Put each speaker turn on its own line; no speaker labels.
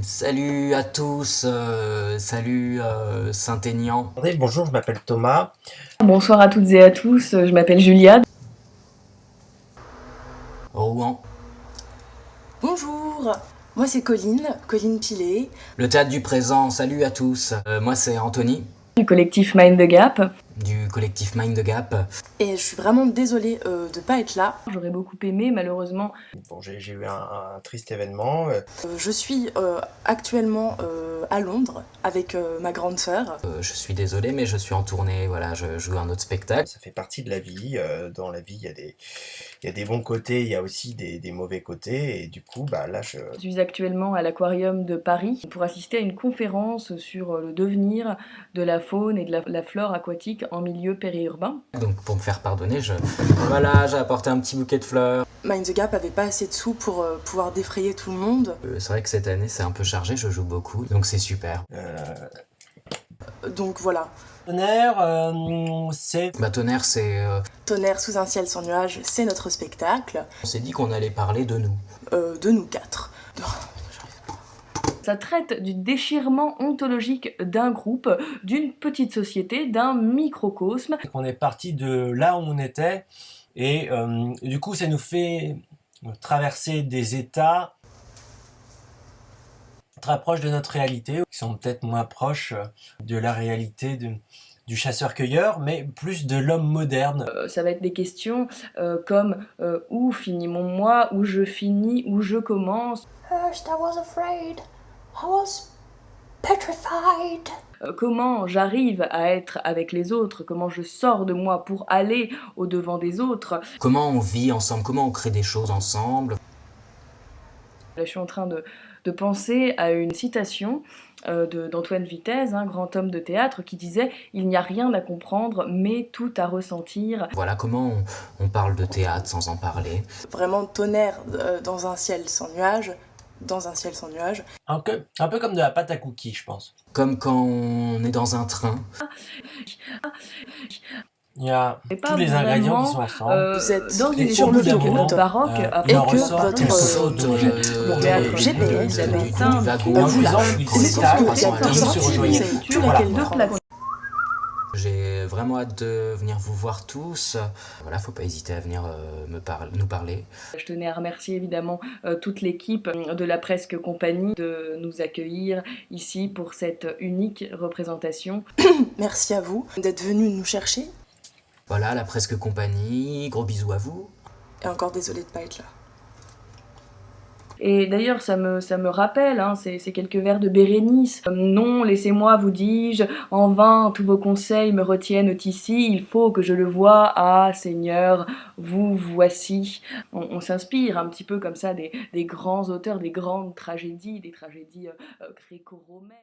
Salut à tous, salut Saint-Aignan.
Bonjour, je m'appelle Thomas.
Bonsoir à toutes et à tous, je m'appelle Julia.
Rouen.
Bonjour, moi c'est Colline Pilet.
Le théâtre du présent, salut à tous. Moi c'est Anthony,
Du collectif Mind the Gap.
du collectif Mind the Gap.
Et je suis vraiment désolée de pas être là.
J'aurais beaucoup aimé, malheureusement.
Bon, j'ai eu un triste événement.
Je suis actuellement à Londres avec ma grande sœur.
Je suis désolé mais je suis en tournée, voilà, je joue un autre spectacle.
Ça fait partie de la vie. Dans la vie, il y a des bons côtés, il y a aussi des mauvais côtés. Et du coup, là,
Je suis actuellement à l'Aquarium de Paris pour assister à une conférence sur le devenir de la faune et de la flore aquatique en milieu périurbain.
Donc pour me faire pardonner, voilà, j'ai apporté un petit bouquet de fleurs.
Mind the Gap avait pas assez de sous pour pouvoir défrayer tout le monde.
C'est vrai que cette année c'est un peu chargé, je joue beaucoup, donc c'est super.
Donc voilà.
Tonnerre, c'est...
Tonnerre, c'est...
Tonnerre sous un ciel sans nuages, c'est notre spectacle.
On s'est dit qu'on allait parler de nous.
De nous quatre.
Ça traite du déchirement ontologique d'un groupe, d'une petite société, d'un microcosme.
On est parti de là où on était. Et du coup, ça nous fait traverser des états très proches de notre réalité, qui sont peut-être moins proches de la réalité du chasseur-cueilleur, mais plus de l'homme moderne.
Ça va être des questions comme où finit mon moi, où je finis, où je commence.
First I was afraid. I was petrified.
Comment j'arrive à être avec les autres, comment je sors de moi pour aller au-devant des autres.
Comment on vit ensemble, comment on crée des choses ensemble.
Là, je suis en train de penser à une citation d'Antoine Vitez, un grand homme de théâtre, qui disait « Il n'y a rien à comprendre, mais tout à ressentir ».
Voilà comment on parle de théâtre sans en parler.
Vraiment tonnerre dans un ciel sans nuages. Dans un ciel sans nuages.
Un peu comme de la pâte à cookies, je pense.
Comme quand on est dans un train.
Il y a
Pas
tous les ingrédients qui sont ensemble.
Vous êtes
dans une
sur le
époque
route
baroque,
et
il en
que
ressort
votre
quelque chose
mon théâtre GPS
du
wagon.
Et en
vous
faisant
lâche.
une
C'est
cétale,
tout ce que
ils se rejoignaient.
tu
Voilà.
laquelle de prendre.
J'ai vraiment hâte de venir vous voir tous. Voilà, faut pas hésiter à venir nous parler.
Je tenais à remercier évidemment toute l'équipe de la Presque Compagnie de nous accueillir ici pour cette unique représentation.
Merci à vous d'être venus nous chercher.
Voilà, la Presque Compagnie, gros bisous à vous.
Et encore désolée de pas être là.
Et d'ailleurs, ça me rappelle ces quelques vers de Bérénice. Non, laissez-moi, vous dis-je, en vain, tous vos conseils me retiennent ici, il faut que je le voie, ah Seigneur, vous voici. On s'inspire un petit peu comme ça des grands auteurs, des grandes tragédies, des tragédies gréco-romaines.